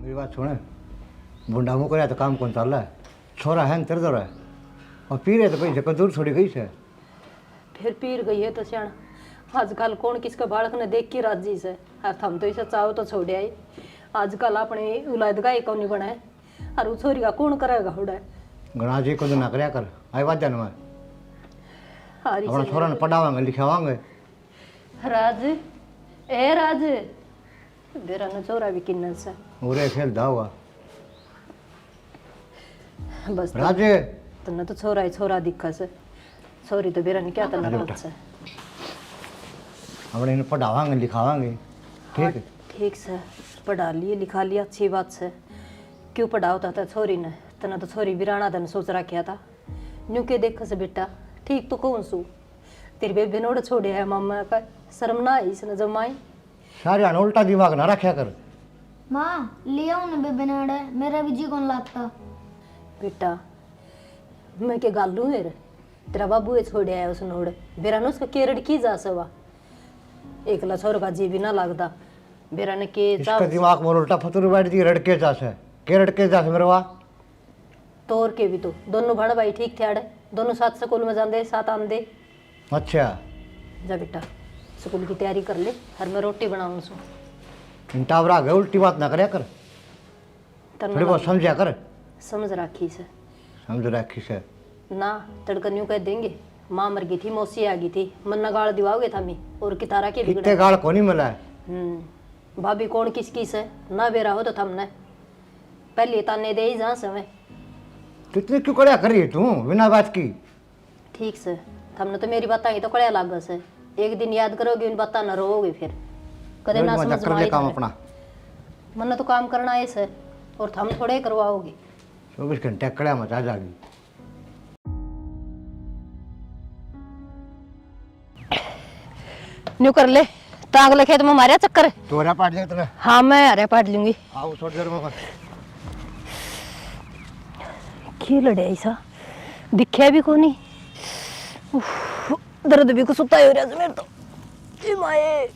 मेरी बात सुने, बुंडा मुँह करे तो काम कौन चल रहा है? छोरा है तेरे दो है और पी रहे तो पैसे को दूर छोड़ी गई से। फिर पीर गई है तो श्याण आजकल कौन किसके बालक ने देख के राजी से और थम तो इसे चाहो तो छोड़ आई। आजकल अपने औलाद का एक नहीं बना और उस छोरी का कौन करेगा हुड़ा गणा जी को तो ना करया कर आई बात जान में हारी अपना छोरा ने पढ़ावांगे लिखावांगे। राज ए राज बेरा न छोरा भी किन्नल से उरे खेल दावा बस राज तो न तो छोरा ही छोरा दिखा से छोरी तो बेरा ने क्या तना रात से अपने इन्हें पढ़ावांगे लिखावांगे ठीक है। ठीक से पढ़ा लिए लिखा लिया अच्छी बात से क्यों पढ़ाओता था छोरी ने तना तो छोरी बिराना धन सोच रखा था न्यू के देख से बेटा ठीक तो कौन सू तेरी बेबे नोड़ छोड़े है मामा का शर्म ना आई इसने जमाई सारे आने उल्टा दिमाग ना रखा कर। माँ ले आओ ना बेबे नाड़ा मेरा भी जी कौन लगता बेटा मैं के गालू है रे तेरा बाबू है छोड़े है उस नोड़ बेरा ने उसका केरड़ की जा सवा एकला छोर का जी भी ना लगता बेरा ने के इसका दिमाग मोर उल्टा फतुर बैठ दी रड़के जा से के रड़के जा से मेरे वा तोर के भी तो दोनों भाड़ भाई ठीक थे आड़े दोनों साथ स्कूल में जाते साथ आंदे। अच्छा जा बेटा स्कूल की तैयारी कर ले हर मैं रोटी बनाऊं सो टावरा गए उल्टी बात ना करया कर थोड़ी बहुत समझा कर समझ राखी से समझ रखी से ना तड़कन यूं कह देंगे माँ मर गई थी मौसी आ गई थी मन्ना गाड़ दिवाओगे था मी और कितारा के कितने गाल को नहीं मिला है। भाभी कौन किसकी से ना बेरा हो तो थमने पहले ताने दे ही जहाँ समय कितनी क्यों कड़िया कर रही है तू बिना बात की। ठीक से हमने तो मेरी बातें तो कड़िया लाग से एक दिन याद करोगे उन बातें न रोओगे फिर कदे ना समझ में आई काम अपना मन तो काम करना है से और थम थोड़े करवाओगे 24 घंटे कड़िया मचा जागी। न्यू कर ले तांग ले खेत में मारे चक्कर तोरा पाट दे तेरा। हाँ मैं अरे पाट लूंगी आओ छोड़ देर में की लड़े ऐसा दिखे भी कोनी दर्द भी कुछ उता हो रहा है मेरे तो ए माए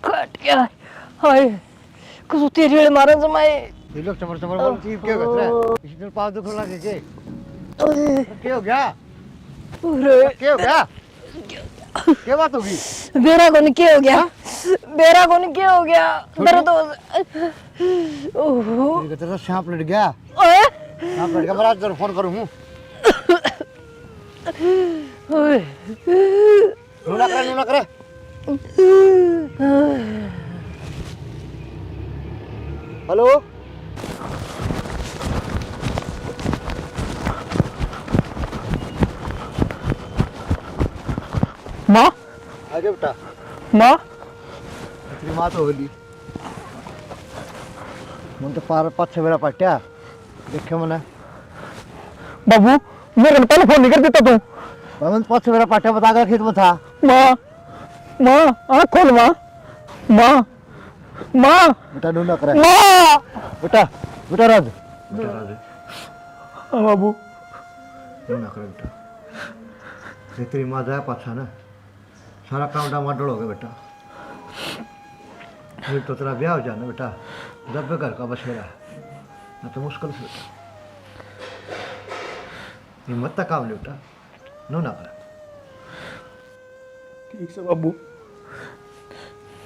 कट गया हाय कुछ तेरी वाले मारन जमाए ये लोग चमर चमर बोल की क्या कर रहा है इसी दिन पाव दुख लगा के क्या हो गया अरे क्या हो गया क्या बात होगी बेरा को क्या हो गया बेरा को क्या हो गया दर्द हो ओहो ये तेरा सांप लड़ गया ओए सांप लड़ गया मैं आज फोन करूं हूं ओए नूना करे हेलो माँ आगे बेटा माँ तेरी माँ तो होली मन तो पार पाछे मेरा पट्या देखे मने बाबू मेरे को पहले फोन नहीं कर देता तू मन पाछे मेरा पट्या बता कर खेत में था। माँ माँ आँख खोल माँ माँ माँ बेटा नूना करे माँ बेटा बेटा राज हाँ बाबू नूना करे बेटा ये तेरी माँ जाए पाछा ना सारा काम डामाडोल हो गया बेटा फिर तो तेरा ब्याह हो जाना बेटा जब भी घर का बसेरा ना तो मुश्किल से बेटा हिम्मत तक काम ले बेटा नूना करे। ठीक से बाबू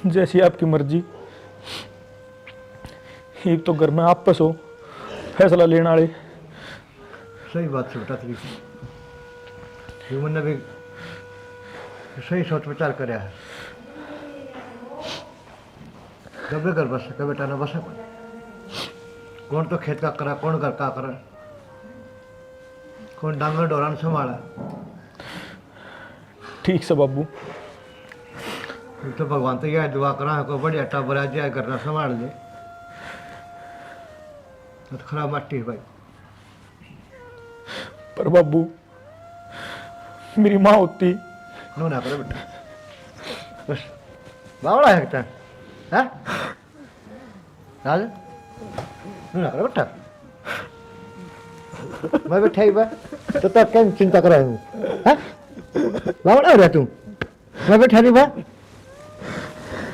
जैसी आपकी मर्जी एक तो घर में आपस हो फैसला लेने वाले सही बात से बेटा तेरी मैंने भी सही सोच विचार कराया है जब भी घर बस सके बेटा ना बसे कौन तो खेत का करा कौन घर का करा कौन डांगर डोरान संभाला। ठीक से बाबू तो भगवान तो यह दुआ करा कोई बढ़िया टाबर आ जाए करना संभाल ले तो खराब मट्टी है भाई। पर बाबू मेरी माँ होती नो ना करो बेटा बस बावड़ा है बेटा है राज नो ना करो बेटा मैं बैठा ही बा तो तक क्या चिंता कर रहा हूँ है बावड़ा हो रहा तू मैं बैठा नहीं बा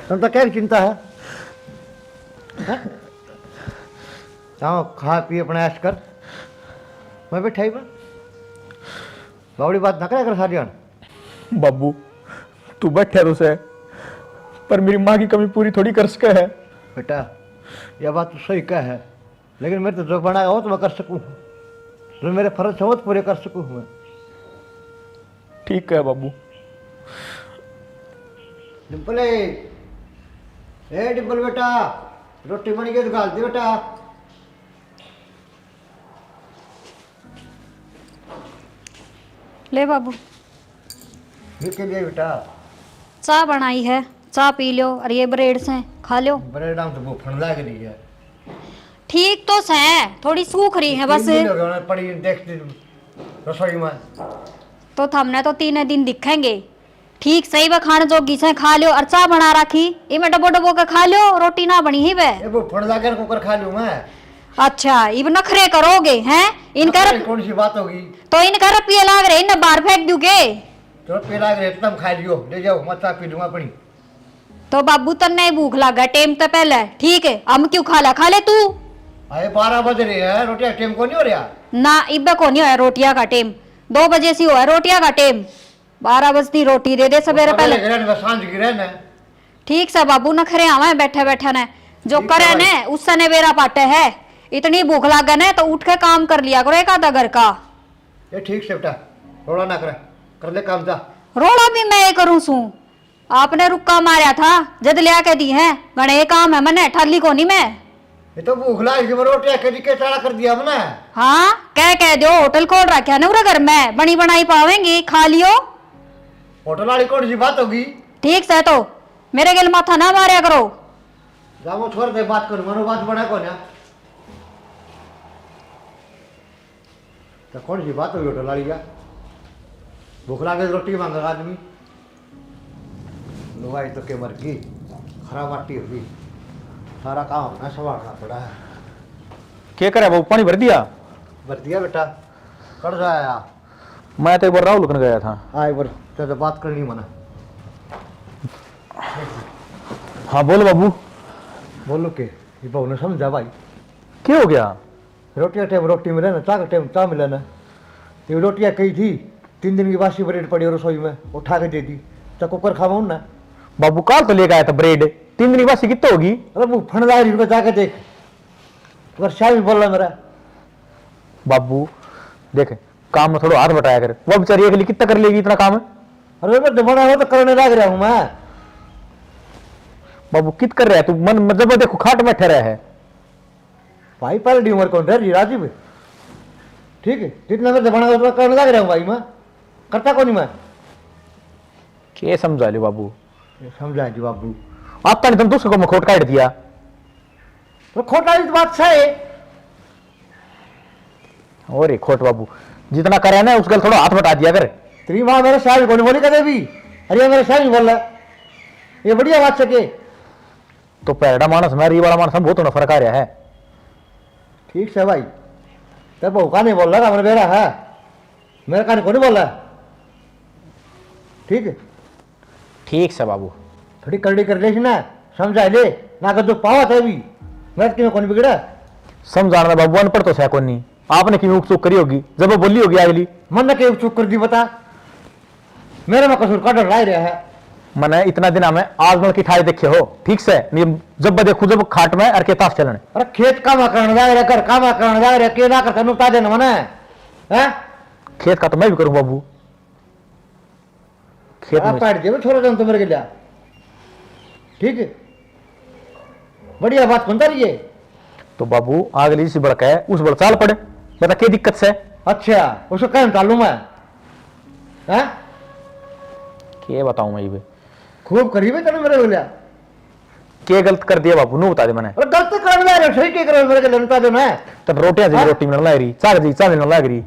तुम तो क्या चिंता है, जाओ खा पी अपना ऐश कर, मैं बैठा ही मैं बावड़ी बात ना करे कर सारी जान। बाबू तू बैठे तो से, पर मेरी माँ की कमी पूरी थोड़ी कर सके है। बेटा यह बात तो सही कह है, लेकिन मैं तो जो बनाया हो तो मैं कर सकूँ, जो मेरे फर्ज हो तो पूरे कर सकूँ मैं। ठीक है बाबू। डिम्पल ए डिम्पल बेटा, रोटी बन गई तो गाल दे बेटा। ले बाबू फिर के लिए बेटा चाय बनाई है, चाय पी लो और ये ब्रेड से खा लो। बड़े नाम तो वो फन लग रही है। ठीक तो है, थोड़ी सूख रही है बस। 3 दिन हो गए उन्हें पड़ी देखती रसोई में। तो हमने तो 3 दिन दिखेंगे। ठीक सही वे खाने जोगी से खा लो और चाय बना रखी, इमे डबो डबो के खा लो, रोटी ना बनी ही वे। ये वो फन लगा कुकर खा लूं मैं। अच्छा इब नखरे करोगे हैं इनकर, कौन सी बात होगी, तो इनकर पिए लाग रहे इन्हें बाहर फेंक दूगे। तो पेला गए तुम खा लियो, ले जाओ मत पी लूंगा अपनी। तो बाबू तन्ने भूख लगा टेम तो पहले, ठीक है हम क्यों खा ले तू। अरे 12 बज रहे हैं, रोटी टाइम को नहीं हो रहा ना इब्बे को नहीं होया रोटिया का टेम, 2 बजे से हुआ रोटिया का टेम, 12 बजती रोटी दे दे सवेरे पहले। सांझ की रहना ठीक से बाबू नखरे आवे बैठे बैठे ने, जो करे ने उससे ने बेरा पाटे है। इतनी भूख लागे ने तो उठ के काम कर लिया करो एक आधा घर का। ये ठीक से बेटा, रोड़ा ना कर ले काम जा। रोड़ा भी मैं करूं सू, आपने रुक्का मारा था जद लिया के दी है, गणे काम है मैंने ठाली को नहीं मैं। ये तो भूख लागी मैं रोटी कदी के सारा कर दिया मैंने। हाँ कह दो होटल खोल रखा ना घर में, बनी बनाई पावेंगी खा लियो। होटल वाली कौन सी बात होगी। ठीक से तो मेरे गिल माथा ना मारा करो। जाओ छोड़ दे बात करूँ, मनो बात बना कौन है, तो कौन सी बात होगी होटल वाली का। भूख लागे रोटी मांगा आदमी, लुगाई तो के मर गई, खराब माटी होगी, सारा काम अपना संभालना पड़ा है। क्या करे बाबू, पानी भर दिया? भर दिया बेटा, कर जाया। मैं तो एक बार राहुल लुकन गया था। हाँ एक बार तो बात करनी मना। हाँ बोलो बाबू। बोलो के ये बहू ने समझा भाई, क्या हो गया? रोटी का टाइम रोटी मिले ना, चाय का टाइम चाय मिले ना। ये रोटियाँ कही थी 3 दिन की बासी ब्रेड पड़ी रसोई में, उठा के दे दी, तो कुकर खावा ना। बाबू काल तो लेकर आया था ब्रेड, 3 दिन की बासी कितने होगी? अरे वो फंडदार इनको जाके देख, अगर शाही बोल रहा मेरा। बाबू देख काम में थोड़ा हाथ बटाया कर, वो बेचारी अगली कितना कर लेगी इतना काम है। अरे मैं जमाना हो तो करने लग रहा हूँ मैं। बाबू कित कर रहा है तू, मन जब देखो खाट में ठहरा है। भाई पहले उम्र कौन है राजीव, ठीक है जितना मैं जमाना हो तो करने लग रहा हूँ भाई, मैं करता कौन मैं। क्या समझा ले बाबू? समझा जी बाबू, आता नहीं तुम दूसरे को मैं खोट काट दिया। तो खोटा इस बात से है। और एक खोट बाबू जितना करे ना उसका थोड़ा हाथ बटा दिया कर। तेरी माँ मेरे शाही को नहीं बोली कदे भी, अरे मेरे शाही बोल रहा, ये बढ़िया बात सके। तो पैरडा मानस मेरी वाला मानस में बहुत थोड़ा फर्क आ रहा है। ठीक से भाई, तब वो का नहीं बोल रहा, मेरा बेरा है, मेरा का नहीं बोल रहा। ठीक है ठीक से बाबू, थोड़ी करड़ी कर ले ना, समझा ले ना, कर जो पावा था भी मैं क्यों कौन बिगड़ा। समझाना बाबू अनपढ़ तो है कौन नहीं, आपने क्यों चूक करी होगी जब वो बोली होगी अगली। मन ने क्यों चूक कर दी बता, मेरे में कसूर काट रहा है। मैंने इतना दिन में आज मल की ठाई देखे हो, ठीक से नहीं जब देखू जब खाट में अर के ताश चलने। अरे खेत कामा करने जा रहे, कर कामा करने जा रहे, के ना करता नुकता देना मने हैं। खेत का तो मैं भी करूं बाबू, खेत में पैट दिया छोड़ दे तो मेरे के लिए। ठीक है बढ़िया बात सुनता रहिए। तो बाबू अगली सी बड़का है उस बड़ चाल पड़े, बता क्या दिक्कत से। अच्छा उसको कह चालू मैं, हैं क्या बताऊं मैं ये खूब करीब है तेरे मेरे के लिए। क्या गलत कर दिया बाबू, नु बता दे मैंने। अरे गलत करने जा रहे, सही क्या कर रहे मेरे के लिए बता दो ना। तब रोटियां जी रोटी मिलने लग रही, चाय जी चाय मिलने लग रही,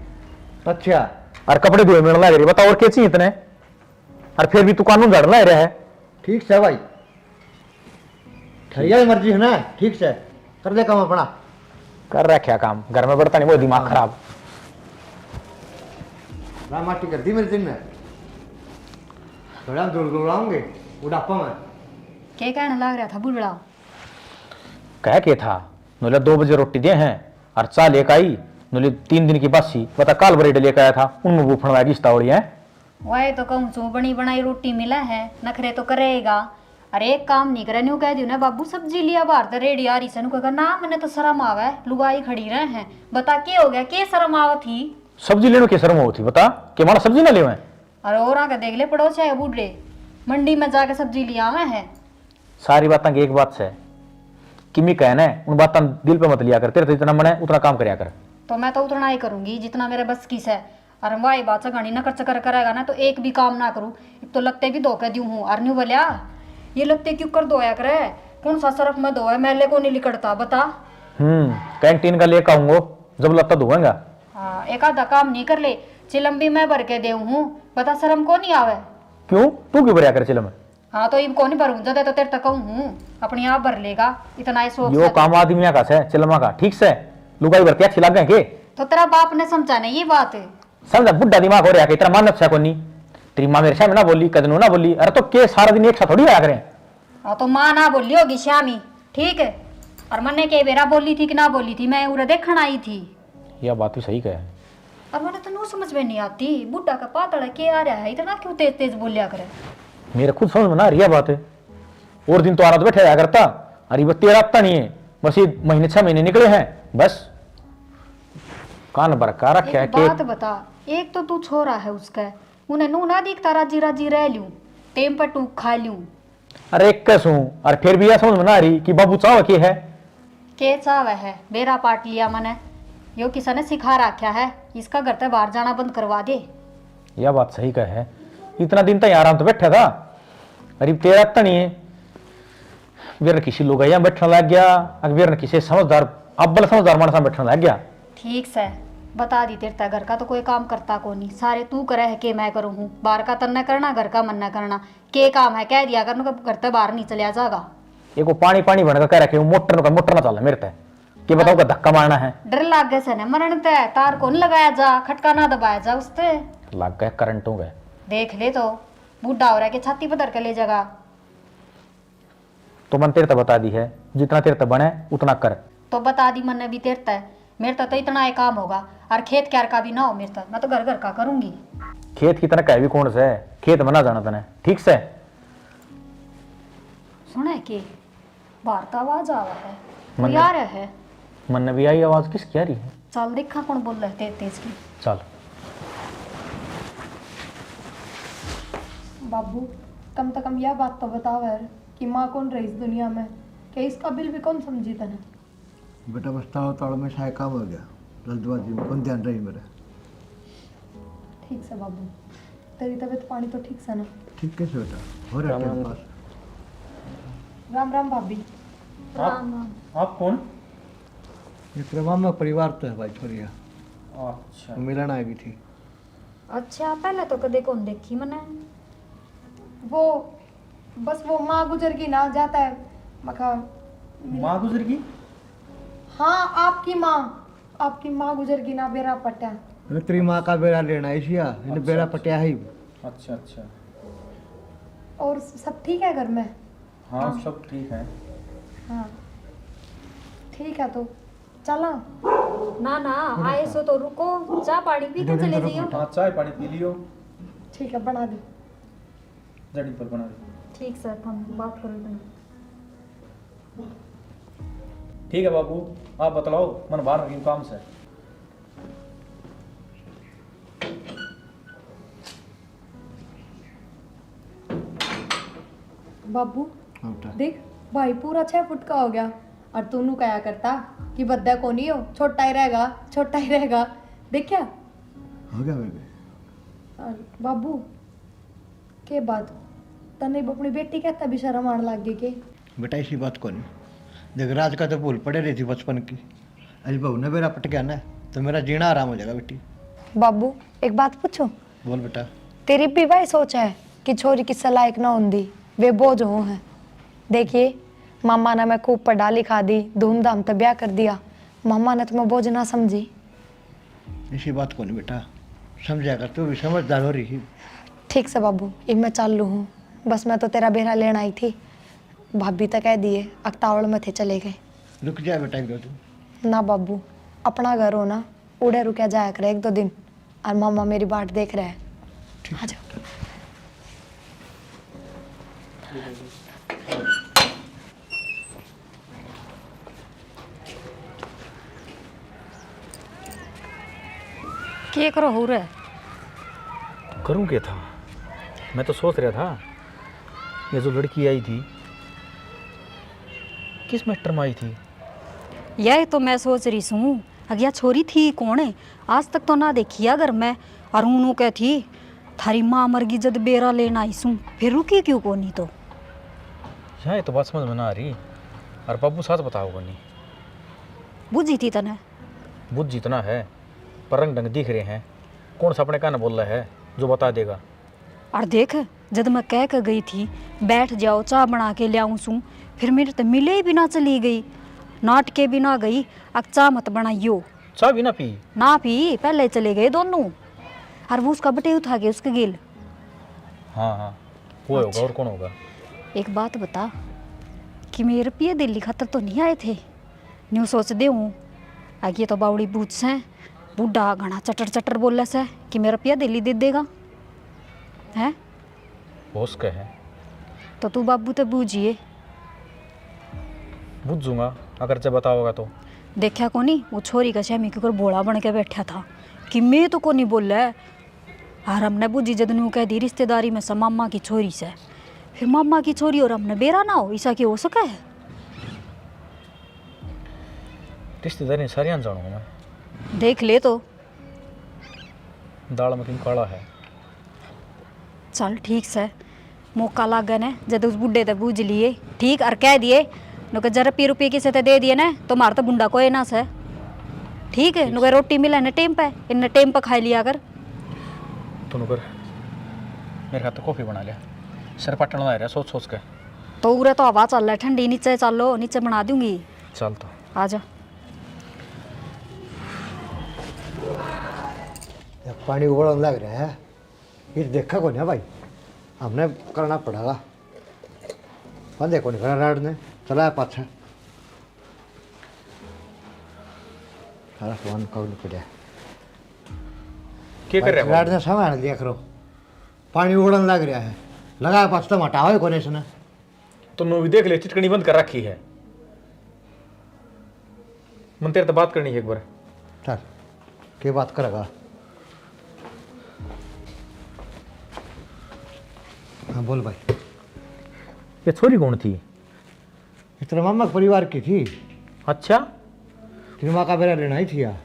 अच्छा और कपड़े धोए मिलने लग रही, बताओ और क्या चाहिए इतने, और फिर भी तू कानून झाड़ रहा है। ठीक से भाई, भैया मर्जी है ना, ठीक से कर दे काम अपना। कर रखा काम, घर में बढ़ता नहीं वो दिमाग खराब। माटी कर दी मेरे दिन में, थोड़ा दूर दूर आऊंगे बुढ़ापा में, क्या कहने लग रहा था बुढ़ड़ा? कह के था नोले 2 बजे रोटी दे हैं और चा लेकर आई नोले 3 दिन की बासी बता काल ब्रेड लेकर आया था उनमें बूफण वाली तावड़ी है। वही तो कहूँ छू, बनी बनाई रोटी मिला है, नखरे तो करेगा। अरे एक काम नहीं करे, न्यू कह दियो ना बाबू सब्जी लिया बाहर तो रेडी आ रही से, कहा ना मैंने तो शर्म आवे, लुगाई खड़ी रहे हैं, बता के हो गया, के शर्म आवत थी? सब्जी लेने की शर्म होती बता कि माना सब्जी ना ले। अरे और आके देख ले पड़ोस है बूढ़े मंडी में जाके सब्जी लिया आवे है। सारी बातें की एक बात से कि मैं कहना है उन बातों दिल पे मत लिया कर, तेरे तो जितना मन है उतना काम करया कर। तो मैं तो उतना ही करूंगी जितना मेरे बस की से। अरे वाही बात से घनी नकर चकर करेगा ना तो एक भी काम ना करूं, एक तो लगते भी धोखे दूं हूँ। अरे न्यू बोलिया ये लगते क्यों कर धोया करे, कौन सा सरफ में धोया, मैले को नहीं लिकड़ता बता। कैंटीन का लेकर आऊंगा जब लगता धोएगा। हाँ एक आधा काम नहीं कर ले, चिलम भी मैं भर के दे हूँ, बता शर्म को नहीं आवे? क्यों तू क्यों भरया कर चिलम? हाँ तो इनको नहीं भरूं, जदे तो तेरे तक हूँ, अपने आप भर लेगा, इतना ही शौक यो से। काम आदमिया का से चिलमा का ठीक से लुगाई भर के अच्छी लग गए के? तो तेरा बाप ने समझा नहीं ये बात है? समझा बुढ़ा दिमाग हो रहा है, तेरा मान अच्छा को नहीं, तेरी माँ मेरे सामने ना बोली, कदनों ना बोली, अरे तो के सारा दिन एक साथ थोड़ी आया करें। हाँ तो माँ ना बोली होगी श्यामी, ठीक है, और मैंने के बेरा बोली थी कि ना बोली थी, मैं उरे देखने आई थी। यह बात भी सही कहे। और मैंने तो नो समझ में नहीं आती, बुढ़ा का पातड़ा के आ रहा है, इतना क्यों तेज तेज बोलिया करे? मेरे खुद समझ में ना रही बात है। और दिन तो आराम बैठे रहा करता, अरे वो तेरा हफ्ता नहीं है, बस ये महीने 6 महीने निकले हैं बस। कान बरका रखा है एक बात बता, एक तो तू छोरा है उसका, उन्हें नू ना दिखता राजी राजी रह लूं, टेम पर टूक खा लूं। अरे एक कैसू और फिर भी यह समझ में ना रही कि बाबू चाव के है के चाव है, बेरा पाट लिया मैंने, यो किसी ने सिखा रखा है, इसका घर से बाहर जाना बंद करवा दे। यह बात सही कहे है, इतना दिन तक आराम तो बैठा था, अरे तेरा हफ्ता नहीं है, वीर किसी लोग यहाँ बैठने लग गया, अगर किसी समझदार अब्बल समझदार मानसा बैठने लग गया। ठीक से बता दी, तेरे घर का तो कोई काम करता को नहीं, सारे तू करे है के मैं करूँ हूँ, बाहर का तन न करना, घर का मन न करना, के काम है कह दिया कर, घर से बाहर नहीं चलिया जाएगा। एक वो पानी पानी बनकर कह रखे मोटर ना चल मेरे तय कि बताओ का धक्का मारना है। डर लाग गए से न मरण तय, तार को नहीं लगाया जा, खटका ना दबाया जा उससे, लग गए करंट हो गए। देख ले तो बूढ़ा हो रहा है कि छाती पर धर के ले जाएगा। तो मन तेरे तक बता दी है, जितना तेरे तक बने उतना कर। तो बता दी मन ने भी तेरे तय, मेरे तक तो इतना ही काम होगा, और खेत क्यार का भी ना हो मेरे तक, मैं तो घर घर का करूंगी। खेत की तरह कह भी कौन से खेत बना जाना तने ठीक से। सुना के बाहर तो आवाज आ रहा है, मन कोई आ रहा है? मन ने भी आई आवाज, किसकी आ रही है? चल देखा कौन बोल रहे तेज तेज की। चल बाबू कम से कम यह बात तो बताओ यार कि माँ कौन रही इस दुनिया में, क्या इसका बिल भी कौन समझी तने? बेटा बस्ता ताड़ में शायद काम हो गया, जल्दबाजी में कौन ध्यान रही मेरा। ठीक से बाबू, तेरी तबीयत पानी तो ठीक से ना? ठीक कैसे बेटा हो रहा है तेरे पास? राम राम भाभी। राम राम। आप कौन? ये प्रमाम परिवार तो है भाई, छोरिया अच्छा मिलन आई भी थी। अच्छा पहले तो कदे कौन देखी मैंने। वो बस वो माँ गुजर गई ना, जाता है मका। माँ गुजर गई? हाँ आपकी माँ गुजर गई ना, बेरा पट्टा। अरे तेरी माँ का बेड़ा लेना इसिया, इन्हें बेड़ा पटिया ही। अच्छा अच्छा, और सब ठीक है घर में? हाँ सब ठीक है। हाँ ठीक है, तो चला। ना ना आए सो तो रुको, चाय पानी पी के चले जाइयो। हाँ चाय पानी पी लियो, ठीक है बना दी। जड़ी पर बना दे। ठीक सर, हम बात करो इतना। ठीक है बाबू, आप बतलाओ, मन बाहर रही काम से। बाबू हाँ बेटा, देख भाई पूरा 6 फुट का हो गया, और तू कया करता कि बद्दा को नहीं हो, छोटा ही रहेगा। देख क्या हो गया बेबे। और बाबू के बात तने अपनी बेटी कहता भी शर्म आने लग गई के? बेटा इसी बात को नहीं देख, राज का तो भूल पड़े रही थी बचपन की, अरे बहू ने मेरा पट गया ना तो मेरा जीना आराम हो जाएगा बेटी। बाबू एक बात पूछो? बोल बेटा। तेरी भी वही सोच है कि छोरी की सलाइक ना होंगी, वे बोझ हो हैं। देखिए मामा ने मैं खूब पढ़ा लिखा दी, धूमधाम तो ब्याह कर दिया, मामा ने तुम्हें बोझ ना समझी। इसी बात को नहीं बेटा, समझा कर, तू भी समझदार हो रही। ठीक से बाबू, अब मैं चालू हूँ, बस मैं तो तेरा बेरा लेना आई थी, भाभी तो कह दिए अकतावड़ में थे चले गए। रुक जाए बेटा एक दो दिन। ना बाबू, अपना घर हो ना, उड़े रुके जाया करे 1-2 दिन, और मामा मेरी बाट देख रहे हैं। आ जाओ। क्या करो हो रहा है? करूँ क्या था? मैं तो सोच रहा था ये जो लड़की आई थी किस मैटर में आई थी? यही तो मैं सोच रही हूँ, अगिया छोरी थी कौन है? आज तक तो ना देखी अगर मैं। और उन्हों कह थी थारी माँ मर गई जद बेरा लेना आई सूँ, फिर रुकी क्यों कोनी? तो यहाँ ये तो बात समझ में ना आ रही। और बाबू साथ बताओ को नहीं बुझी थी तने? बुझ जितना है पर रंग ढंग दिख रहे हैं। कौन सा अपने कान बोल रहा है जो बता देगा? और देख जब मैं कह कर गई थी बैठ जाओ चाय बना के ले आऊँ सूँ, फिर मेरे तो मिले ही बिना चली गई, नाट के बिना गई। अब चाय मत बनाइयो। चाय भी ना पी? ना पी, पहले चले गए दोनों। और वो उसका बटे उठा के उसके गिल। हाँ हाँ वो होगा और कौन होगा? एक बात बता कि मेरे रुपये दिल्ली खातर तो नहीं आए थे? न्यू सोच दे हूँ आगे तो बावड़ी बूझ से बूढ़ा घना चटर चटर बोल से कि मेरा रुपया दिल्ली दे देगा है। होश का है तो तू बाबू तो बूझिए। बुझूंगा अगर जब बताओगा तो। देखा को नहीं वो छोरी का शमी के भोला बन के बैठा था कि मैं तो को नहीं बोल रहा है। और हमने बुझी जद नू कह दी रिश्तेदारी में सब मामा की छोरी से, फिर मामा की छोरी और हमने बेरा ना हो, ऐसा क्यों हो सका है? रिश्तेदारी सारी जानूंगा मैं। देख ले तो। दाल में किन काला है। चल ठीक से मौका लागे ने जब उस बुढ़े ते बूझ लिए ठीक और कह दिए नो के जरा रुपये किसे ते दे दिए ना तो मार तो बुंडा को ना से ठीक है। नो के रोटी मिले ने टाइम पे, इन टाइम पे खा लिया कर। तू नुकर मेरे हाथ तो कॉफी बना लिया, सिर पटन लगा रहा सोच सोच के। तो उरे तो हवा चल रहा है ठंडी, नीचे चलो नीचे बना दूंगी। चल तो आ जा। पानी उबलने लग रहा है, ये देखा कौन है भाई? हमने करना पड़ेगा। बंदे कौन करा राड ने चलाया पाछा सारा फोन कौन पड़ा। क्या कर रहे हो? राड ने सामान दिया करो, पानी उबलने लग रहा है, लगाया पाछ तो हटाओ कौन इसने। तुमने भी देख ले चिटकनी बंद कर रखी है। मन तेरे तो बात करनी है एक बार। चल क्या बात करेगा? हाँ बोल भाई। ये छोरी कौन थी? तेरे मामा के परिवार की थी। अच्छा तेरी माँ का बेरा लेना ही थी यार।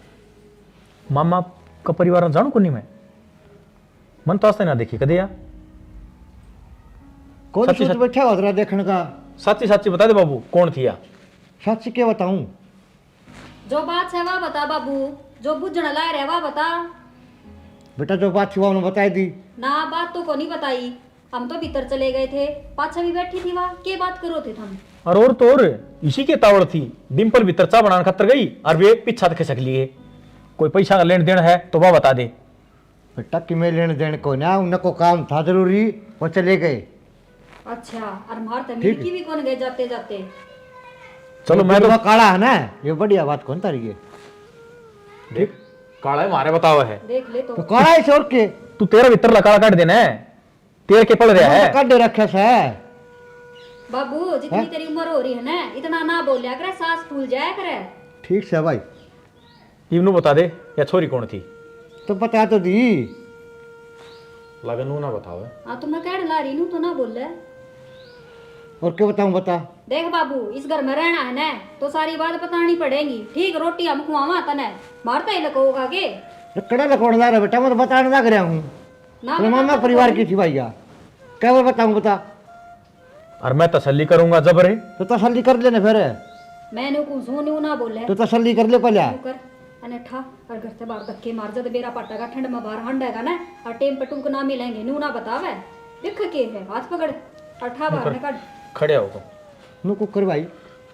मामा का परिवार जानू को नहीं मैं, मन तो आज ना देखी कदे यार। कौन सच्ची सोच बैठा हुआ तेरा देखने का? सच्ची सच्ची बता दे बाबू कौन थी या? सच क्या बताऊं? जो बात है वह बता बाबू, जो बुझने ला रहे वह बता। बेटा जो बात थी वो उन्होंने बताई दी ना बात तो को नहीं बताई, हम तो भीतर चले गए थे, पाछा भी बैठी थी वहाँ। के बात करो थे तुम? और तो और इसी के तावड़ थी। डिम्पल भीतर चा बनाने खतर गई और वे पीछा खिसक लिए। कोई पैसा का लेन देन है तो वह बता दे। बेटा कि मैं लेने देने को ना, उनको काम था जरूरी, वो चले गए। अच्छा और मार तो मिलकी भी कौन गए जाते जाते। चलो मैं तो काला है ना, ये बढ़िया बात कौन तारी है? देख काला है मारे बतावा है देख ले तो। तो काला है और के तू तेरा भीतर लकाड़ा काट देना है, तेरे के पड़ रहा है। काट रखे से बाबू जितनी तेरी उम्र हो रही है ना इतना ना बोलिया करे, सांस फूल जाया करे। ठीक से भाई। इवनू बता दे या छोरी कौन थी? तो बता तो दी। लगनू ना बताओ। हाँ तो मैं कह ला रही हूँ तो ना बोल रहे। और क्या बताऊं बता। देख बाबू इस घर में रहना है ना तो सारी बात बतानी पड़ेगी। ठीक रोटी हम खुआवा तने मारता ही लकोगा के कड़ा लकोड़ ला रहा बेटा, मैं तो बताने लग रहा हूँ। ना तो मामा परिवार की थी भैया, क्या बार बताऊं बता। और मैं तसल्ली करूंगा जबरे। तो तसल्ली कर लेने फिर। मैंने कुछ सुनू ना बोले तो तसल्ली कर ले पहले। कर अने ठा और घर से बाहर धक्के मार जद बेरा पटेगा ठंड में बाहर हंडेगा ना और टेम पे टूक ना मिलेंगे नू ना बतावे। देख के है हाथ पकड़ और ठा बाहर निकाल। खड़े हो तुम। नु कुकर भाई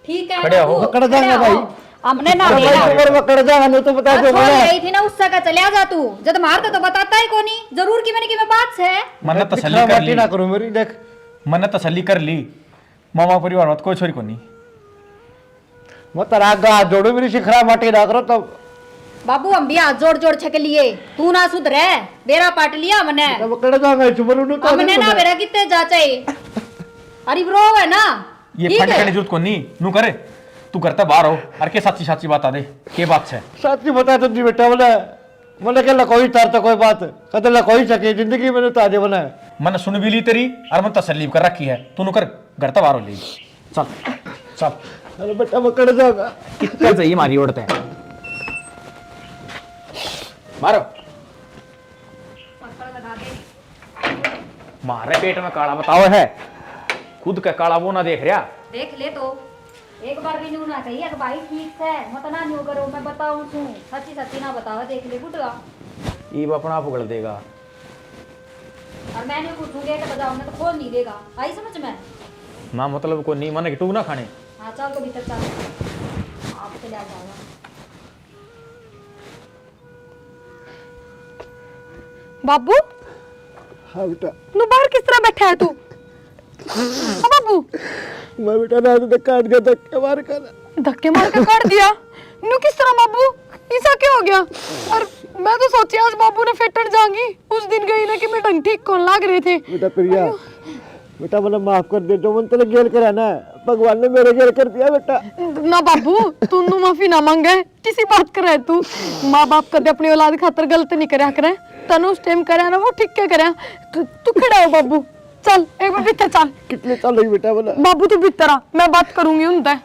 ठीक है खड़े हो। पकड़ जाएंगे भाई। हमने ना भाई बोला उम्र में कर जाएगा, नहीं तो बता दो छोड़ गई थी ना उससे का चले जा तू। जब मारते तो बताता ही कोनी जरूर की मैंने की मैं बात है। मन तसल्ली कर ली ना करो मेरी। देख मन तसल्ली कर ली मामा परिवार मत कोई छोरी को नहीं। मैं तेरा हाथ जोड़ू मेरी शिखरा माटी ना करो तब। बाबू हम भी हाथ जोड़ जोड़ छक लिए, तू ना सुधरे, बेरा पाट लिया हमने। तब कड़े जाएंगे चुमन उन्हें तो हमने ना बेरा कितने जाचे। अरे ब्रो है ना, ये ठीक फंड है। करने जरूरत को नहीं, नू करे तू करता बाहर हो और के सच्ची सच्ची बात आ दे के बात है। सच्ची बता तो जी बेटा मैंने कहला कोई तार तो कोई बात कदला कोई सके जिंदगी मैंने तो आजे बना है। मैंने सुन भी ली तेरी और मैं तसल्ली कर रखी है, तू नू कर घर तो बाहर हो ले। चल चल अरे बेटा मैं कड़े जाऊंगा। कितना चाहिए मारी उड़ते हैं मारो। मारे पेट में काला बताओ है, खुद का काला वो ना देख रहा। देख ले तो एक बार भी न्यू ना कही कि भाई ठीक है मत ना न्यू करो, मैं बताऊं तू सच्ची सच्ची ना बतावा, देख ले बुटवा। ये अपना आप उगल देगा और मैंने पूछूंगे तो बजाओ मैं तो खोल नहीं देगा, आई समझ में। ना मतलब को नहीं मन टू ना खाने। हाँ चल तो भीतर चल, आप चले जाओ। बाबू हाँ बेटा तू बाहर किस तरह बैठा है तू? हाँ बाबू मैं बेटा ना तो काट गया धक्के मार के काट दिया। नू किस तरह बाबू, ऐसा क्या हो गया? और मैं तो सोची आज बाबू ने फेटन जाऊंगी, उस दिन गई ना कि मैं ढंग ठीक कौन लाग रहे थे। बेटा प्रिया बेटा मैंने माफ कर दे, जो मन तेरे गेल कराना है भगवान ने मेरे गेल कर दिया बेटा। ना बाबू तू नू माफी ना मांगे, किसी बात करे तू। माँ बाप कदे अपनी औलाद खातर गलत नहीं करया करे, तनु उस टाइम करया ना वो ठीक क्या करया। तू खड़ा हो बाबू, चल एक बार भीतर चल। कितने चल रही बेटा बोला। बाबू तू भीतर आ, मैं बात करूंगी उनसे।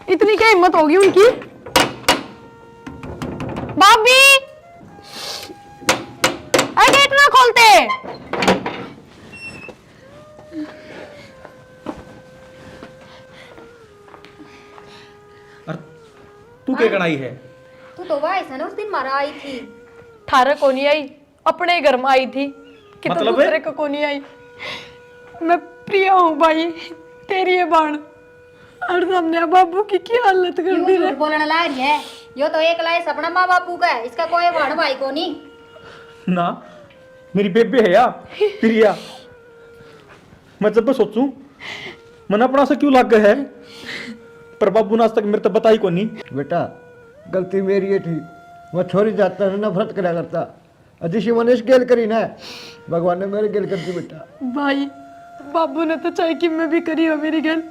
इतनी क्या हिम्मत होगी उनकी? भाभी अरे गेट ना खोलते। तू क्या कढ़ाई है? तू तो वाइस है ना, उस दिन मारा आई थी। थारा को नहीं आई, अपने घर में आई थी कि मतलब तो दूसरे को नहीं आई। मैं प्रिया हूँ भाई, तेरी ये बाण और हमने बाबू की क्या हालत कर दी रे। बोलने ला रही है, यो तो एक लाए सपना माँ बापू का है, इसका कोई भाड़ भाई को नहीं ना। मेरी बेबे है यार प्रिया, मैं जब सोचूं मन अपना से क्यों लग गया है, पर बाबू ने आज तक मेरे तो बता ही को नहीं। बेटा गलती मेरी है थी, मैं छोरी जाता है नफरत करा करता, अजिशी मैंने इस गेल करी ना, भगवान ने मेरे गेल कर दी बेटा। भाई बाबू ने तो चाहे कि मैं भी करी हो मेरी गल,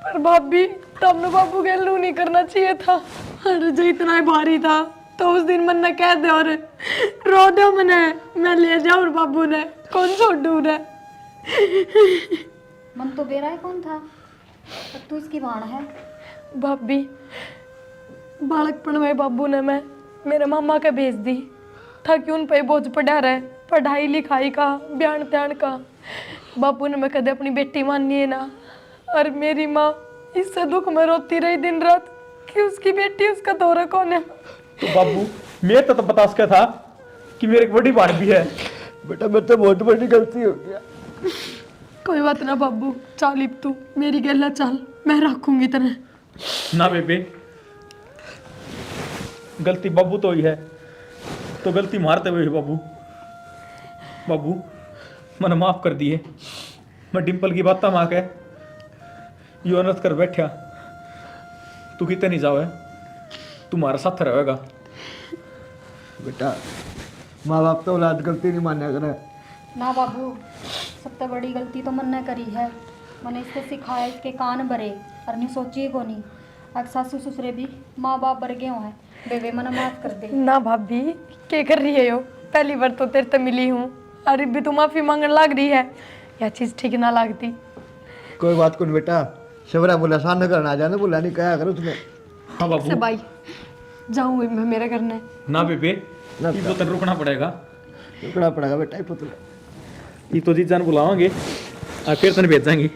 पर भाभी तुमने बाबू गल नू नहीं करना चाहिए था। अरे जो इतना ही भारी था तो उस दिन मन ने कह दे और रो दो मने, मैं ले जाऊं बाबू ने कौन छोड़ू ने। मन तो बेरा है कौन था, पर तू इसकी भाण है। भाभी बालकपन में बाबू ने मैं मेरे मामा के भेज दी ताकि उन पे बोझ पड़ा रहे, पढ़ाई लिखाई का बयान त्यान का। बापू ने मैं कदे अपनी बेटी मानी है ना, और मेरी माँ इससे दुख में रोती रही दिन रात कि उसकी बेटी उसका दौरा कौन है। तो बाबू मैं तो बता सका था कि मेरे एक बड़ी बात भी है। बेटा मेरे तो बहुत बड़ी गलती हो गया। कोई बात ना बाबू, चाल इब तू मेरी गला चाल, मैं रखूंगी तेने। ना बेबे, गलती बाबू तो ही है, तो गलती मारते हुए बाबू। बाबू मैंने माफ कर दिए, मैं डिम्पल की बात माँ के यो अनर्थ कर बैठा, तू कितने नहीं जाओ है, तुम्हारा साथ रहेगा। बेटा माँ बाप तो औलाद गलती नहीं मान्या करे। ना बाबू, सबसे बड़ी गलती तो मन ने करी है, मैंने इसको सिखाया, इसके कान भरे और नहीं सोची को नहीं। अब सासू ससुरे भी माँ बाप भर गए हैं, बेबे मना माफ कर दे। ना भाभी क्या कर रही है यो, पहली बार तो तेरे से मिली हूँ और भी तू माफी मांगने लग रही है, यह चीज ठीक ना लगती। कोई बात को नहीं बेटा, शिवरा बोला सामने करना जाने बोला नहीं कहा करो तुम्हें। हाँ बाबू से भाई जाऊंगी मैं मेरे घर में। ना बेबे, ये तो तेरे रुकना पड़ेगा, रुकना पड़ेगा बेटा। ये पुतला ये तो जी जान बुलावांगे और फिर तने भेज जाएंगे।